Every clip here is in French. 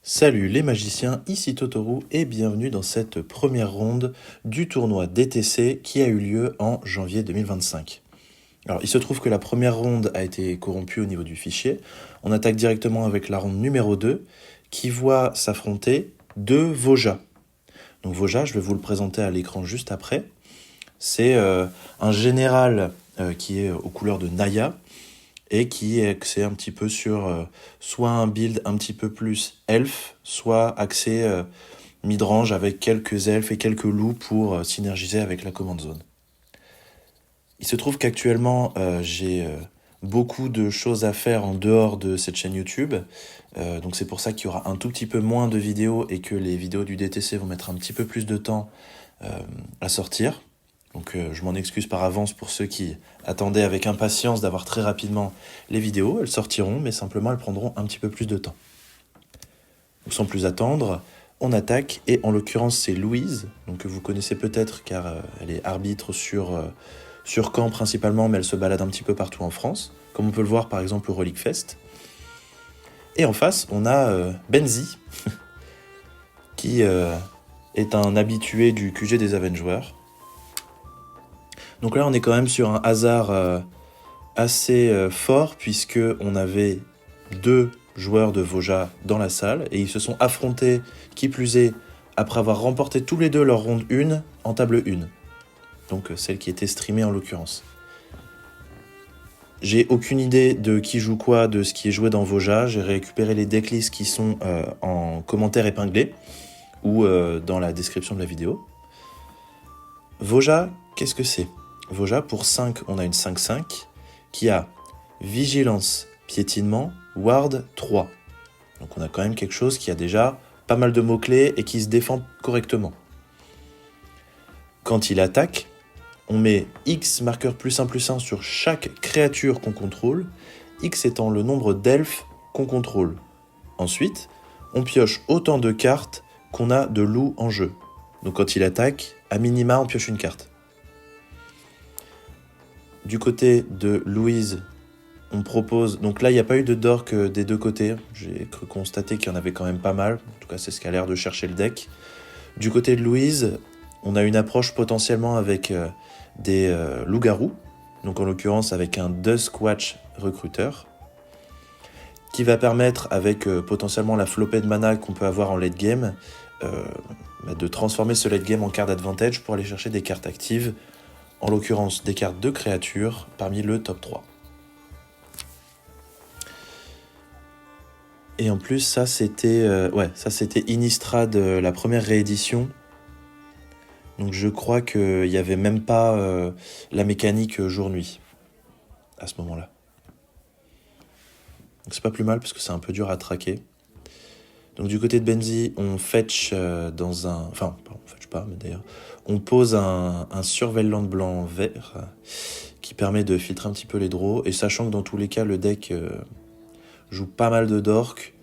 Salut les magiciens, ici Totoru et bienvenue dans cette première ronde du tournoi DTC qui a eu lieu en janvier 2025. Alors il se trouve que la première ronde a été corrompue au niveau du fichier. On attaque directement avec la ronde numéro 2 qui voit s'affronter deux Voja. Donc Voja, je vais vous le présenter à l'écran juste après. C'est un général qui est aux couleurs de Naya et qui est axé un petit peu sur soit un build un petit peu plus elfe, soit axé midrange avec quelques elfes et quelques loups pour synergiser avec la command zone. Il se trouve qu'actuellement j'ai beaucoup de choses à faire en dehors de cette chaîne YouTube, donc c'est pour ça qu'il y aura un tout petit peu moins de vidéos et que les vidéos du DTC vont mettre un petit peu plus de temps à sortir. Donc je m'en excuse par avance pour ceux qui attendaient avec impatience d'avoir très rapidement les vidéos. Elles sortiront, mais simplement elles prendront un petit peu plus de temps. Donc sans plus attendre, on attaque, et en l'occurrence c'est Louise, donc que vous connaissez peut-être car elle est arbitre sur Caen principalement, mais elle se balade un petit peu partout en France, comme on peut le voir par exemple au Relic Fest. Et en face, on a Benzi, qui est un habitué du QG des Avengers. Donc là, on est quand même sur un hasard assez fort, puisque on avait deux joueurs de Voja dans la salle, et ils se sont affrontés, qui plus est, après avoir remporté tous les deux leur ronde 1 en table 1. Donc celle qui était streamée en l'occurrence. J'ai aucune idée de qui joue quoi, de ce qui est joué dans Voja. J'ai récupéré les decklists qui sont en commentaire épinglé, ou dans la description de la vidéo. Voja, qu'est-ce que c'est ? Voja, pour 5, on a une 5-5 qui a Vigilance, Piétinement, Ward 3. Donc on a quand même quelque chose qui a déjà pas mal de mots-clés et qui se défend correctement. Quand il attaque, on met X marqueur +1/+1 sur chaque créature qu'on contrôle, X étant le nombre d'elfes qu'on contrôle. Ensuite, on pioche autant de cartes qu'on a de loups en jeu. Donc quand il attaque, à minima, on pioche une carte. Du côté de Louise, on propose... Donc là, il n'y a pas eu de dork des deux côtés. J'ai cru constater qu'il y en avait quand même pas mal. En tout cas, c'est ce qu'a l'air de chercher le deck. Du côté de Louise, on a une approche potentiellement avec des loups-garous. Donc en l'occurrence avec un Duskwatch recruteur, qui va permettre, avec potentiellement la flopée de mana qu'on peut avoir en late game, de transformer ce late game en card advantage pour aller chercher des cartes actives, en l'occurrence des cartes de créatures parmi le top 3. Et en plus, ça c'était Innistrad, la première réédition. Donc je crois qu'il n'y avait même pas la mécanique jour-nuit à ce moment-là. Donc c'est pas plus mal parce que c'est un peu dur à traquer. Donc du côté de Benzi, on fetch dans un... Enfin, on fetch pas, mais d'ailleurs... On pose un Surveillant blanc-vert qui permet de filtrer un petit peu les draws. Et sachant que dans tous les cas, le deck joue pas mal de dork,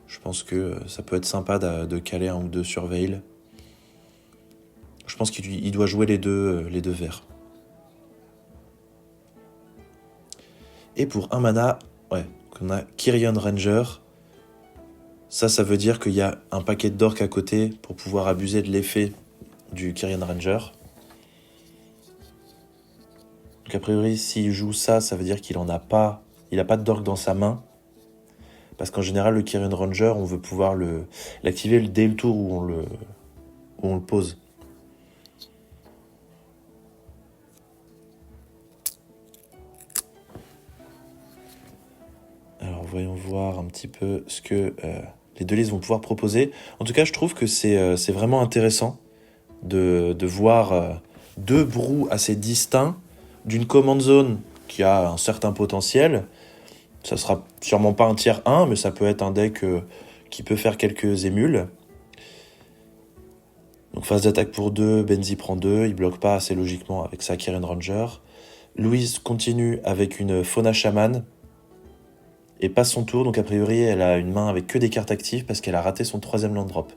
je pense que ça peut être sympa de caler un ou deux Surveil. Je pense qu'il doit jouer les deux verts. Et pour un mana, on a Kyrian Ranger. Ça veut dire qu'il y a un paquet de dork à côté pour pouvoir abuser de l'effet du Kyrian Ranger. Donc a priori, s'il joue ça, ça veut dire qu'il n'a pas de dork dans sa main. Parce qu'en général, le Kyrian Ranger, on veut pouvoir l'activer dès le tour où on le pose. Alors voyons voir un petit peu ce que les deux listes vont pouvoir proposer. En tout cas, je trouve que c'est vraiment intéressant de voir deux brous assez distincts d'une command zone qui a un certain potentiel. Ça sera sûrement pas un tier 1, mais ça peut être un deck qui peut faire quelques émules. Donc phase d'attaque pour 2, Benzi prend 2, il bloque pas assez logiquement avec sa Kyrian Ranger. Louise continue avec une Fauna Shaman et passe son tour, donc a priori elle a une main avec que des cartes actives parce qu'elle a raté son 3e land drop.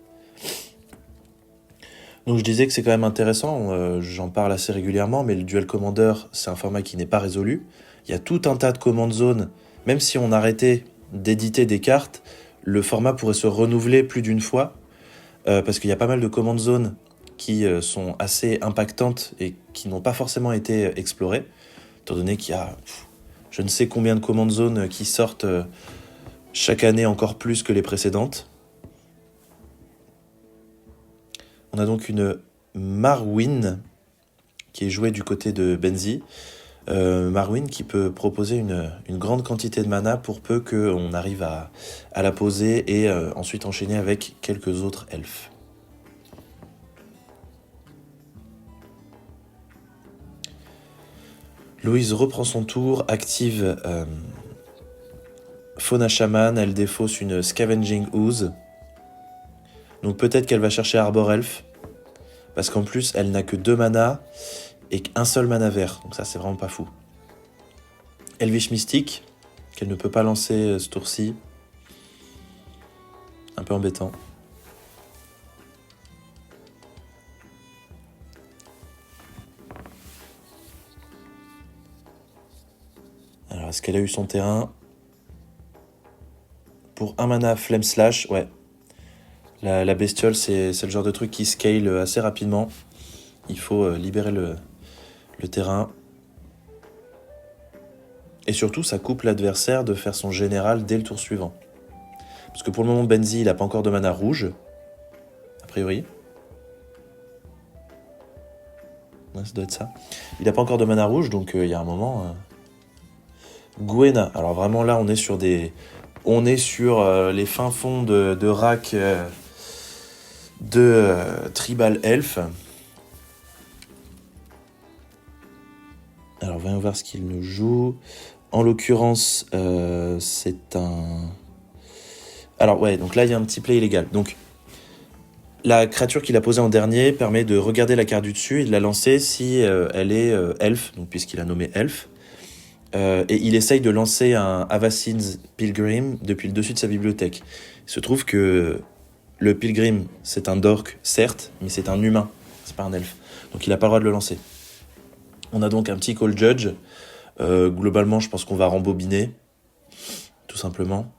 Donc je disais que c'est quand même intéressant, j'en parle assez régulièrement, mais le Duel Commander, c'est un format qui n'est pas résolu. Il y a tout un tas de command zones, même si on arrêtait d'éditer des cartes, le format pourrait se renouveler plus d'une fois, parce qu'il y a pas mal de commandes zones qui sont assez impactantes et qui n'ont pas forcément été explorées, étant donné qu'il y a je ne sais combien de commandes zones qui sortent chaque année encore plus que les précédentes. On a donc une Marwyn qui est jouée du côté de Benzi. Marwyn qui peut proposer une grande quantité de mana pour peu qu'on arrive à la poser et ensuite enchaîner avec quelques autres elfes. Louise reprend son tour, active Fauna Shaman, elle défausse une Scavenging Ooze. Donc peut-être qu'elle va chercher Arbor Elf, parce qu'en plus elle n'a que 2 mana et qu'un seul mana vert, donc ça c'est vraiment pas fou. Elvish Mystique, qu'elle ne peut pas lancer ce tour-ci. Un peu embêtant. Alors, est-ce qu'elle a eu son terrain? Pour 1 mana Flame Slash, ouais. La bestiole, c'est le genre de truc qui scale assez rapidement. Il faut libérer le terrain. Et surtout, ça coupe l'adversaire de faire son général dès le tour suivant. Parce que pour le moment, Benzi, il n'a pas encore de mana rouge. A priori. Ouais, ça doit être ça. Il n'a pas encore de mana rouge, donc il y a un moment... Gwena. Alors vraiment là, on est sur les fins fonds de rack de Tribal Elf. Alors voyons voir ce qu'il nous joue. En l'occurrence, c'est un... Alors ouais, donc là il y a un petit play illégal. Donc la créature qu'il a posée en dernier permet de regarder la carte du dessus et de la lancer si elle est elfe, donc puisqu'il a nommé elfe. Et il essaye de lancer un Avacyn's Pilgrim depuis le dessus de sa bibliothèque. Il se trouve que le Pilgrim, c'est un Dork, certes, mais c'est un humain, c'est pas un elfe. Donc il n'a pas le droit de le lancer. On a donc un petit Call Judge. Globalement, je pense qu'on va rembobiner, tout simplement.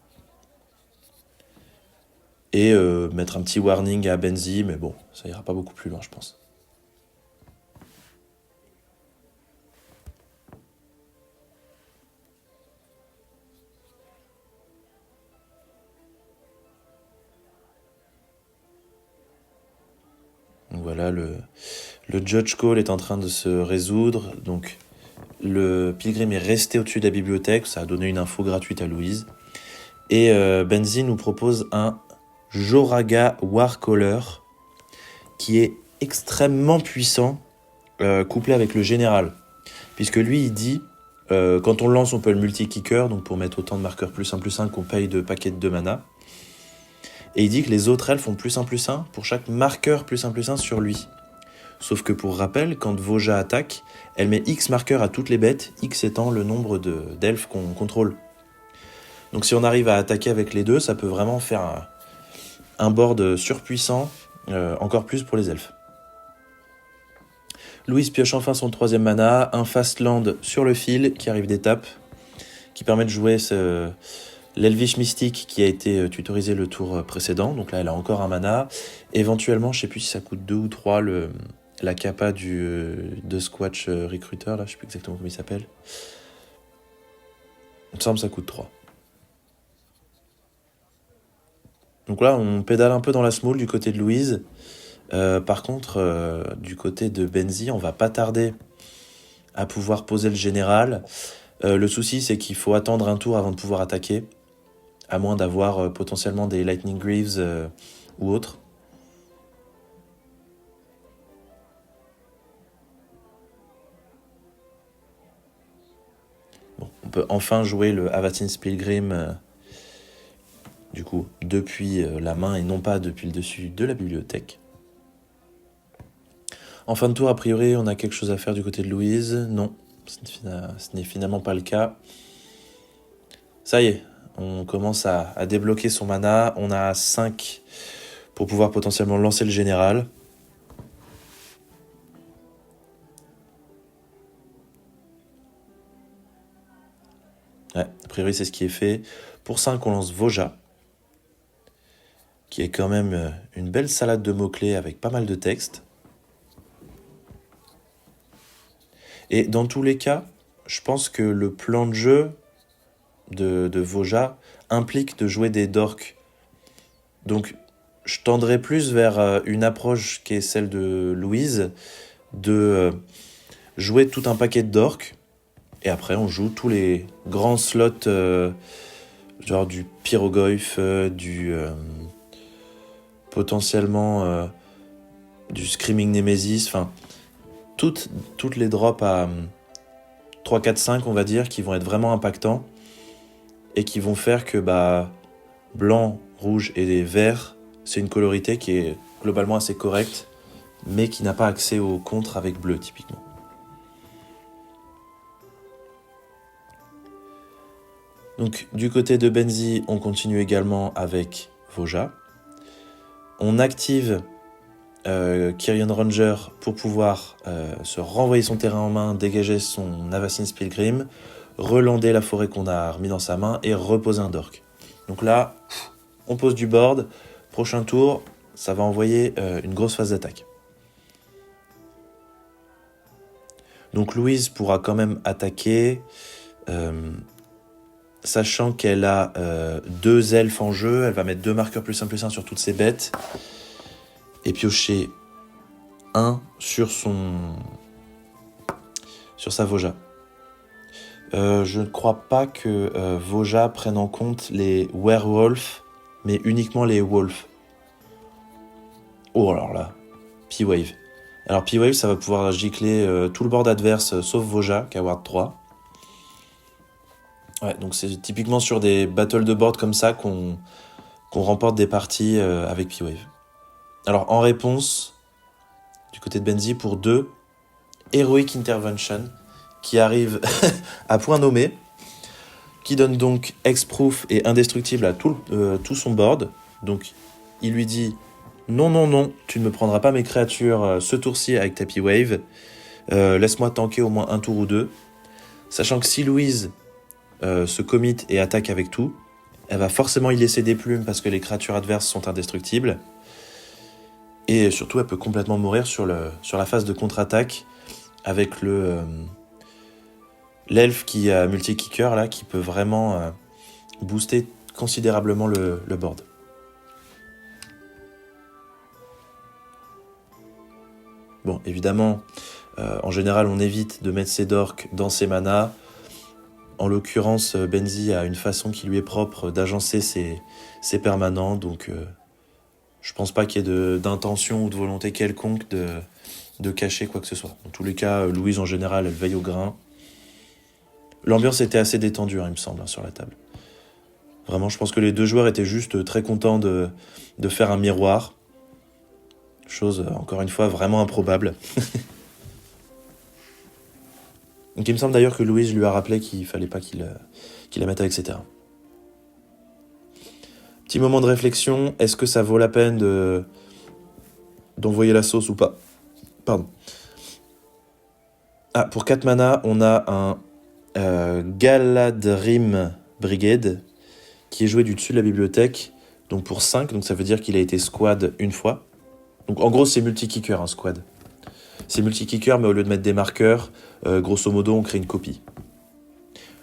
Et mettre un petit warning à Benzi, mais bon, ça ira pas beaucoup plus loin, je pense. Donc voilà, le Judge Call est en train de se résoudre. Donc le Pilgrim est resté au-dessus de la bibliothèque, ça a donné une info gratuite à Louise. Et Benzi nous propose un Joraga Warcaller qui est extrêmement puissant, couplé avec le général. Puisque lui, il dit, quand on le lance, on peut le multi-kicker, donc pour mettre autant de marqueurs +1/+1 qu'on paye de paquets de mana. Et il dit que les autres elfes font +1/+1 pour chaque marqueur +1/+1 sur lui. Sauf que pour rappel, quand Voja attaque, elle met X marqueurs à toutes les bêtes, X étant le nombre d'elfes qu'on contrôle. Donc si on arrive à attaquer avec les deux, ça peut vraiment faire un board surpuissant, encore plus pour les elfes. Louise pioche enfin son 3e mana, un fast land sur le fil qui arrive d'étape, qui permet de jouer l'Elvish Mystique qui a été tutorisé le tour précédent. Donc là, elle a encore un mana. Éventuellement, je sais plus si ça coûte 2 ou 3 la capa de Squatch Recruiter, là, je sais plus exactement comment il s'appelle. Il me semble que ça coûte 3. Donc là, on pédale un peu dans la smoule du côté de Louise. Par contre, du côté de Benzi, on va pas tarder à pouvoir poser le général. Le souci, c'est qu'il faut attendre un tour avant de pouvoir attaquer, à moins d'avoir potentiellement des Lightning Greaves ou autres. Bon, on peut enfin jouer le Avacyn's Pilgrim, du coup, depuis la main et non pas depuis le dessus de la bibliothèque. En fin de tour, a priori, on a quelque chose à faire du côté de Louise. Non, ce n'est finalement pas le cas. Ça y est, on commence à débloquer son mana. On a 5 pour pouvoir potentiellement lancer le général. Ouais, a priori, c'est ce qui est fait. Pour 5, on lance Voja. qui est quand même une belle salade de mots-clés avec pas mal de texte. Et dans tous les cas, je pense que le plan de jeu de Voja implique de jouer des dorks. Donc, je tendrais plus vers une approche qui est celle de Louise, de jouer tout un paquet de dorks, et après on joue tous les grands slots, genre du Pyroglyph, potentiellement du Screaming Nemesis, enfin, toutes les drops à 3, 4, 5, on va dire, qui vont être vraiment impactants, et qui vont faire que blanc, rouge et vert, c'est une colorité qui est globalement assez correcte, mais qui n'a pas accès au contre avec bleu, typiquement. Donc, du côté de Benzi, on continue également avec Voja. On active Kyrian Ranger pour pouvoir se renvoyer son terrain en main, dégager son Avacyn's Pilgrim, relander la forêt qu'on a remis dans sa main et reposer un dork. Donc là, on pose du board. Prochain tour, ça va envoyer une grosse phase d'attaque. Donc Louise pourra quand même attaquer, sachant qu'elle a 2 elfes en jeu. Elle va mettre 2 marqueurs +1/+1 sur toutes ses bêtes et piocher 1 sur sa Voja. Je ne crois pas que Voja prenne en compte les werewolves, mais uniquement les wolves. Oh, alors là, P-Wave. Alors P-Wave, ça va pouvoir gicler tout le board adverse, sauf Voja, qui a Ward 3. Ouais, donc c'est typiquement sur des battles de board comme ça qu'on remporte des parties avec P-Wave. Alors en réponse, du côté de Benzi, pour 2, Heroic Intervention, qui arrive à point nommé, qui donne donc Hexproof et indestructible à tout son board. Donc il lui dit non, tu ne me prendras pas mes créatures ce tour-ci avec ta P-Wave. Laisse-moi tanker au moins un tour ou 2. Sachant que si Louise se commit et attaque avec tout, elle va forcément y laisser des plumes parce que les créatures adverses sont indestructibles. Et surtout, elle peut complètement mourir sur la phase de contre-attaque avec l'elfe qui a multi-kicker là, qui peut vraiment booster considérablement le board. Bon, évidemment, en général, on évite de mettre ses dorks dans ses manas. En l'occurrence, Benzi a une façon qui lui est propre d'agencer ses permanents, donc je pense pas qu'il y ait d'intention ou de volonté quelconque de cacher quoi que ce soit. Dans tous les cas, Louise, en général, elle veille au grain. L'ambiance était assez détendue, il me semble, sur la table. Vraiment, je pense que les 2 joueurs étaient juste très contents de faire un miroir. Chose, encore une fois, vraiment improbable. Donc il me semble d'ailleurs que Louise lui a rappelé qu'il fallait pas qu'il la mette avec ses terrains. Petit moment de réflexion, est-ce que ça vaut la peine d'envoyer la sauce ou pas? Pardon. Ah, pour 4 mana, on a un Galadrim Brigade qui est joué du dessus de la bibliothèque, donc pour 5, donc ça veut dire qu'il a été squad une fois. Donc en gros, c'est multi-kicker, un squad. C'est multi-kicker, mais au lieu de mettre des marqueurs, grosso modo, on crée une copie.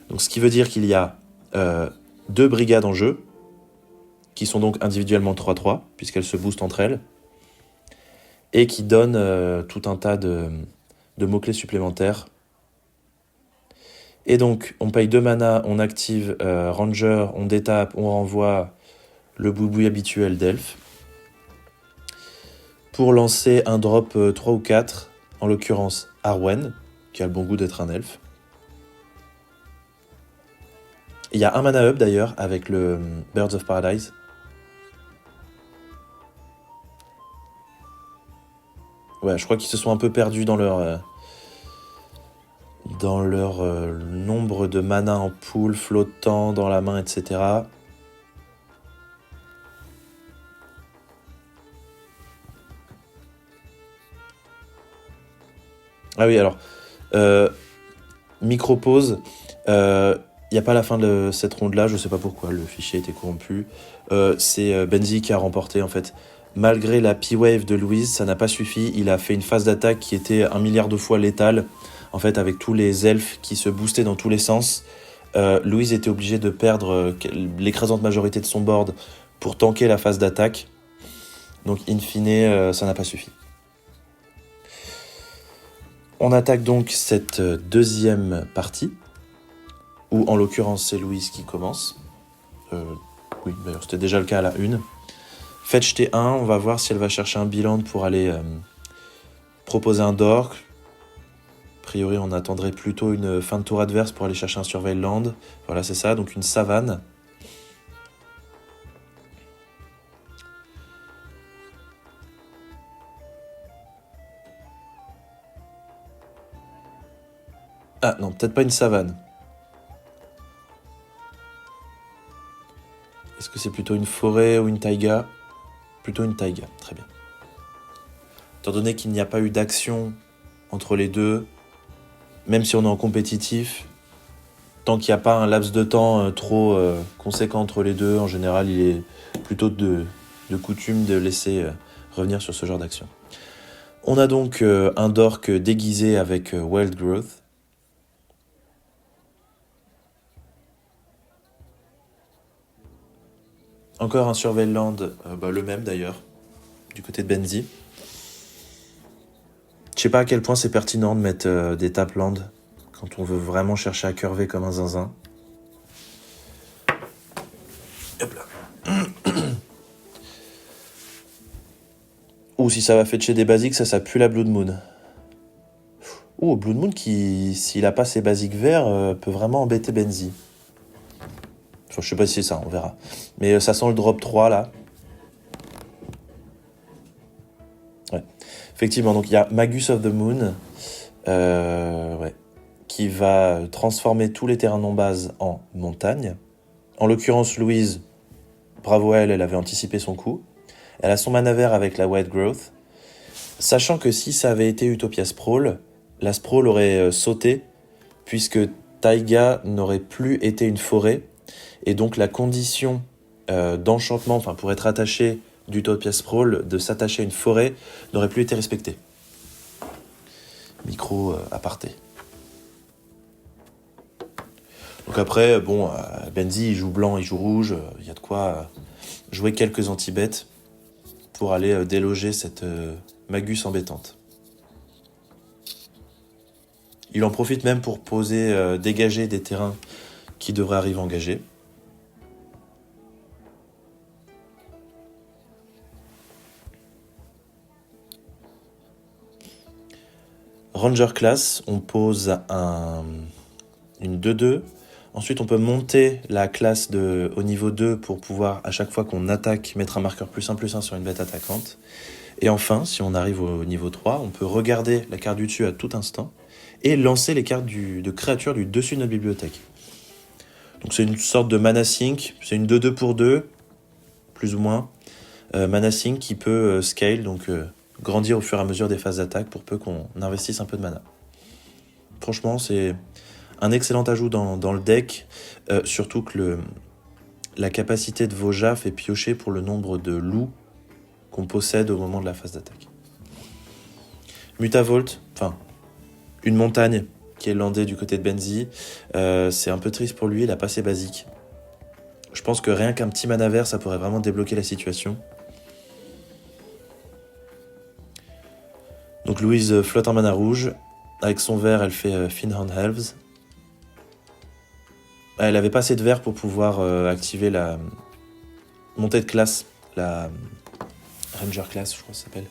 Donc ce qui veut dire qu'il y a 2 brigades en jeu, qui sont donc individuellement 3-3, puisqu'elles se boostent entre elles, et qui donnent tout un tas de mots-clés supplémentaires. Et donc, on paye 2 mana, on active Ranger, on détape, on renvoie le boui-boui habituel d'elfe, pour lancer un drop 3 ou 4, en l'occurrence Arwen, qui a le bon goût d'être un elfe. Il y a un mana up d'ailleurs avec le Birds of Paradise. Ouais, je crois qu'ils se sont un peu perdus dans leur nombre de mana en pool, flottant dans la main, etc. Ah oui, alors, micro-pause. Il n'y a pas la fin de cette ronde-là, je sais pas pourquoi, le fichier était corrompu. C'est Benzi qui a remporté en fait. Malgré la P-Wave de Louise, ça n'a pas suffi. Il a fait une phase d'attaque qui était 1 milliard de fois létale. En fait, avec tous les elfes qui se boostaient dans tous les sens. Louise était obligé de perdre l'écrasante majorité de son board pour tanker la phase d'attaque. Donc, in fine, ça n'a pas suffi. On attaque donc cette deuxième partie, où en l'occurrence c'est Louise qui commence. Oui, d'ailleurs c'était déjà le cas à la 1. Fetch T1, on va voir si elle va chercher un biland pour aller proposer un dork. A priori on attendrait plutôt une fin de tour adverse pour aller chercher un surveil land. Voilà, c'est ça, donc une savane. Ah non, peut-être pas une savane. Est-ce que c'est plutôt une forêt ou une taïga? Plutôt une taïga, très bien. Étant donné qu'il n'y a pas eu d'action entre les deux, même si on est en compétitif, tant qu'il n'y a pas un laps de temps trop conséquent entre les deux, en général, il est plutôt de coutume de laisser revenir sur ce genre d'action. On a donc un dork déguisé avec Wild Growth. Encore un Surveil Land, le même d'ailleurs, du côté de Benzi. Je sais pas à quel point c'est pertinent de mettre des tap land quand on veut vraiment chercher à curver comme un zinzin. Hop là. Ou si ça va fetcher des basiques, ça pue la Blood Moon. Blood Moon qui, s'il a pas ses basiques verts, peut vraiment embêter Benzi. Enfin, je sais pas si c'est ça, on verra. Mais ça sent le drop 3 là. Ouais. Effectivement, donc il y a Magus of the Moon, qui va transformer tous les terrains non-base en montagne. En l'occurrence, Louise, bravo à elle, elle avait anticipé son coup. Elle a son mana vert avec la White Growth. Sachant que si ça avait été Utopia Sprawl, la Sprawl aurait sauté, puisque Taïga n'aurait plus été une forêt, et donc la condition d'enchantement, enfin pour être attaché d'Utopia Sprawl, de s'attacher à une forêt, n'aurait plus été respectée. Micro aparté. Donc après, Benzi il joue blanc, il joue rouge, il y a de quoi jouer quelques anti-bêtes pour aller déloger cette Magus embêtante. Il en profite même pour dégager des terrains qui devraient arriver engagés. Ranger class, on pose une 2-2. Ensuite, on peut monter la classe au niveau 2 pour pouvoir, à chaque fois qu'on attaque, mettre un marqueur +1/+1 sur une bête attaquante. Et enfin, si on arrive au niveau 3, on peut regarder la carte du dessus à tout instant et lancer les cartes de créatures du dessus de notre bibliothèque. Donc c'est une sorte de mana sync, c'est une 2-2 pour 2, plus ou moins. Mana sync qui peut scale, donc grandir au fur et à mesure des phases d'attaque pour peu qu'on investisse un peu de mana. Franchement, c'est un excellent ajout dans le deck, surtout que la capacité de Voja fait piocher pour le nombre de loups qu'on possède au moment de la phase d'attaque. Mutavolt, enfin, une montagne qui est landée du côté de Benzi, c'est un peu triste pour lui, il a pas ses basiques. Je pense que rien qu'un petit mana vert, ça pourrait vraiment débloquer la situation. Donc Louise flotte en mana rouge. Avec son vert, elle fait Finhorn Elves. Elle avait pas assez de vert pour pouvoir activer la montée de classe, la Ranger class, je crois que ça s'appelle.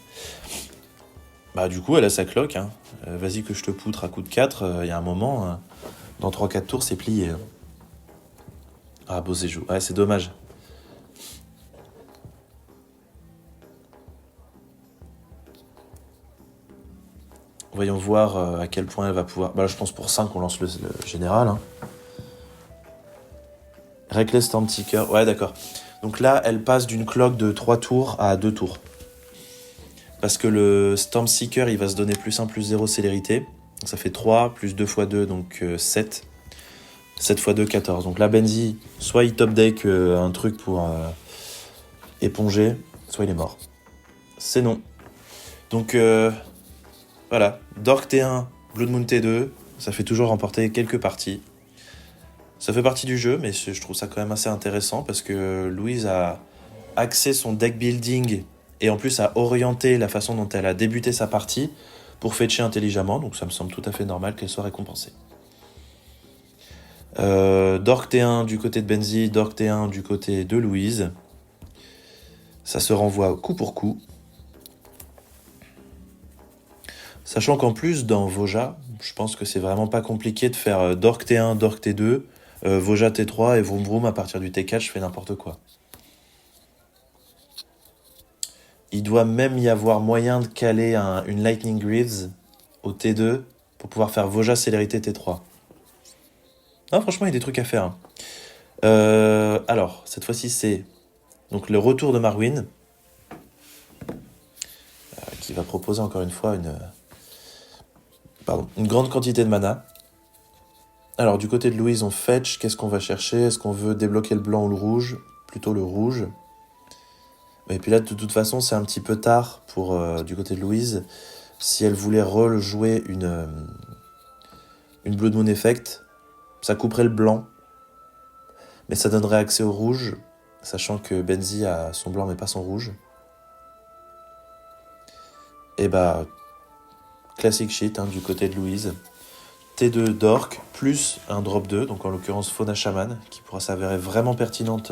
Du coup, elle a sa cloque. Hein. Vas-y que je te poutre à coup de 4. Il y a un moment, dans 3-4 tours, c'est plié. Ah, beau séjour. Ouais, c'est dommage. Voyons voir à quel point elle va pouvoir... Là, je pense pour 5, on lance le général. Hein. Reckless Stormseeker. Ouais, d'accord. Donc là, elle passe d'une cloque de 3 tours à 2 tours. Parce que le Stormseeker, il va se donner +1/+0 célérité. Donc ça fait 3, plus 2 x 2, donc 7. 7 x 2, 14. Donc là, Benzi, soit il top deck un truc pour éponger, soit il est mort. C'est non. Donc voilà, Dork T1, Blood Moon T2, ça fait toujours remporter quelques parties. Ça fait partie du jeu, mais je trouve ça quand même assez intéressant parce que Louise a axé son deck building et en plus a orienté la façon dont elle a débuté sa partie pour fetcher intelligemment, donc ça me semble tout à fait normal qu'elle soit récompensée. Dork T1 du côté de Benzi, Dork T1 du côté de Louise. Ça se renvoie coup pour coup. Sachant qu'en plus, dans Voja, je pense que c'est vraiment pas compliqué de faire Dork T1, Dork T2, Voja T3 et Vroom Vroom à partir du T4, je fais n'importe quoi. Il doit même y avoir moyen de caler une Lightning Greaves au T2 pour pouvoir faire Voja Célérité T3. Non, franchement, il y a des trucs à faire. Alors, cette fois-ci, c'est donc le retour de Marwyn, qui va proposer encore une fois une grande quantité de mana. Alors, du côté de Louise, on fetch. Qu'est-ce qu'on va chercher? Est-ce qu'on veut débloquer le blanc ou le rouge? Plutôt le rouge. Et puis là, de toute façon, c'est un petit peu tard pour du côté de Louise. Si elle voulait rejouer une Blood Moon Effect, ça couperait le blanc, mais ça donnerait accès au rouge, sachant que Benzi a son blanc mais pas son rouge. Et bah, classic shit du côté de Louise. T2 Dork, plus un drop 2, donc en l'occurrence Fauna Shaman, qui pourra s'avérer vraiment pertinente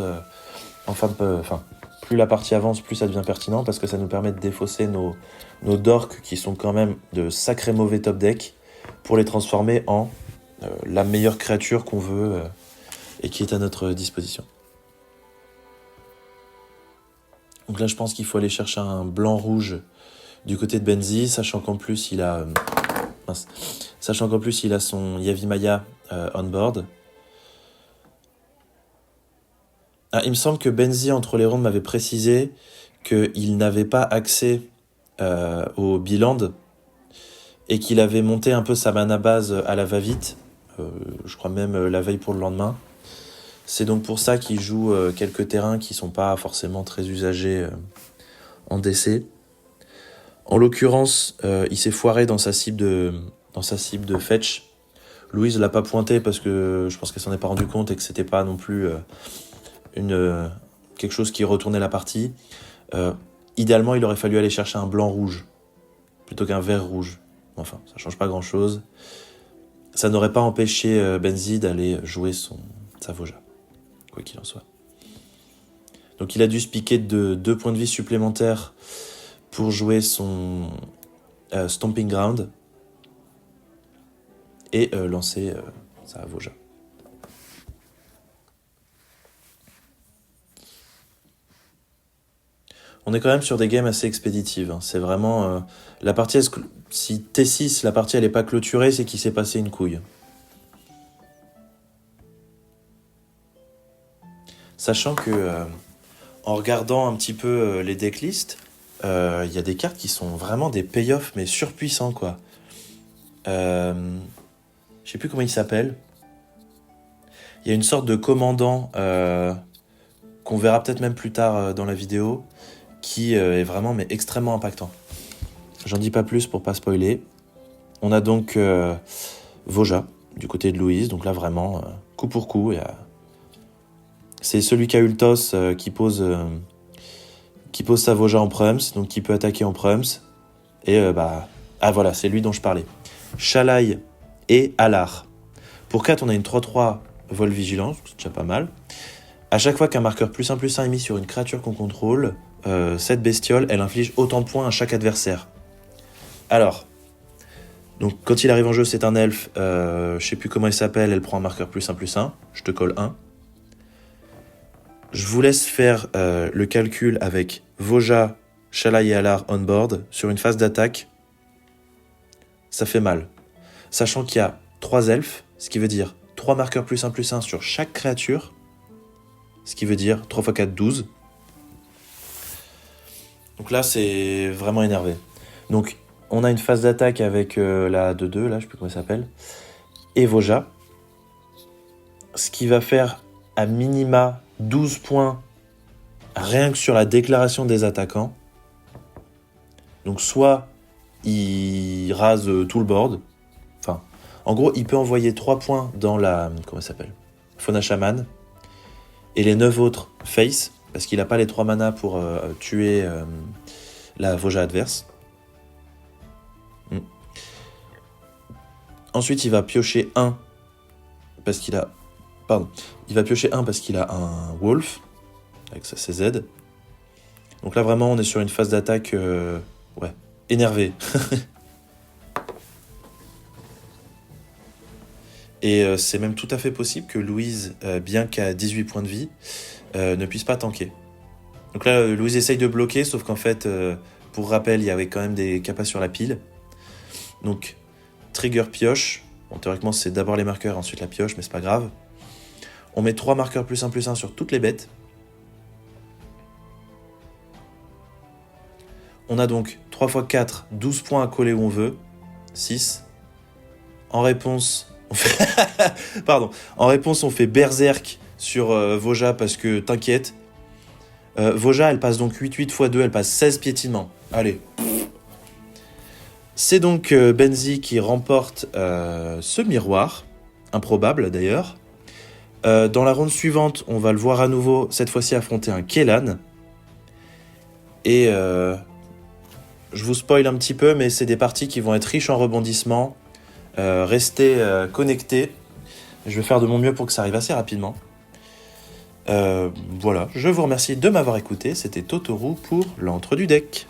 plus la partie avance, plus ça devient pertinent, parce que ça nous permet de défausser nos Dorks, qui sont quand même de sacrés mauvais top deck, pour les transformer en la meilleure créature qu'on veut et qui est à notre disposition. Donc là, je pense qu'il faut aller chercher un blanc-rouge du côté de Benzi, sachant qu'en plus, il a son Yavimaya on board. Ah, il me semble que Benzi, entre les rondes, m'avait précisé qu'il n'avait pas accès au Biland et qu'il avait monté un peu sa mana base à la va-vite, je crois même la veille pour le lendemain. C'est donc pour ça qu'il joue quelques terrains qui sont pas forcément très usagés en DC. En l'occurrence, il s'est foiré dans sa cible de fetch. Louise l'a pas pointé parce que je pense qu'elle s'en est pas rendu compte et que c'était pas non plus quelque chose qui retournait la partie. Idéalement, il aurait fallu aller chercher un blanc-rouge plutôt qu'un vert-rouge. Enfin, ça change pas grand-chose. Ça n'aurait pas empêché Benzi d'aller jouer sa Voja, quoi qu'il en soit. Donc il a dû se piquer de 2 points de vie supplémentaires pour jouer son Stomping Ground et lancer sa Voja. On est quand même sur des games assez expéditives. C'est vraiment... la partie, si T6, la partie elle n'est pas clôturée, c'est qu'il s'est passé une couille. Sachant que, en regardant un petit peu les decklists, y a des cartes qui sont vraiment des payoffs, mais surpuissants, quoi. Je sais plus comment il s'appelle. Il y a une sorte de commandant qu'on verra peut-être même plus tard dans la vidéo, qui est vraiment mais extrêmement impactant. J'en dis pas plus pour pas spoiler. On a donc Voja du côté de Louise, donc là vraiment coup pour coup. C'est celui qui a eu le toss qui pose sa Voja en prums, donc qui peut attaquer en prums. Et voilà, c'est lui dont je parlais. Shalai et Alar. Pour 4, on a une 3-3 vol vigilance, c'est déjà pas mal. À chaque fois qu'un marqueur +1/+1 est mis sur une créature qu'on contrôle, cette bestiole, elle inflige autant de points à chaque adversaire. Alors, donc quand il arrive en jeu, c'est un elfe, je sais plus comment il s'appelle, elle prend un marqueur +1/+1, je te colle 1. Je vous laisse faire le calcul avec Voja, Shalai et Alar on board sur une phase d'attaque. Ça fait mal. Sachant qu'il y a 3 elfes, ce qui veut dire 3 marqueurs +1/+1 sur chaque créature, ce qui veut dire 3 x 4, 12. Donc là, c'est vraiment énervé. Donc, on a une phase d'attaque avec la 2-2, là, je sais plus comment elle s'appelle, et Voja. ce qui va faire à minima 12 points rien que sur la déclaration des attaquants. Donc soit il rase tout le board, enfin, en gros, il peut envoyer 3 points dans la, comment ça s'appelle, Fauna Shaman, et les 9 autres face, parce qu'il n'a pas les 3 manas pour tuer la Voja adverse. Ensuite, il va piocher 1 parce qu'il a... Pardon. Il va piocher 1 parce qu'il a un Wolf, avec sa CZ. Donc là, vraiment, on est sur une phase d'attaque... ouais, énervée. Et c'est même tout à fait possible que Louise, bien qu'à 18 points de vie, ne puisse pas tanker. Donc là, Louise essaye de bloquer, sauf qu'en fait, pour rappel, il y avait quand même des capas sur la pile. Donc, trigger pioche. Bon, théoriquement, c'est d'abord les marqueurs, ensuite la pioche, mais c'est pas grave. On met 3 marqueurs +1/+1 sur toutes les bêtes. On a donc 3 x 4, 12 points à coller où on veut. 6. En réponse, on fait... Pardon. En réponse, on fait Berserk sur Voja parce que t'inquiète. Voja, elle passe donc 8 x 2, elle passe 16 piétinements. Allez. C'est donc Benzi qui remporte ce miroir, improbable d'ailleurs. Dans la ronde suivante, on va le voir à nouveau, cette fois-ci affronter un Kellan. Et je vous spoil un petit peu, mais c'est des parties qui vont être riches en rebondissements. Restez connectés. Je vais faire de mon mieux pour que ça arrive assez rapidement. Voilà, je vous remercie de m'avoir écouté. C'était Totoru pour l'entre du deck.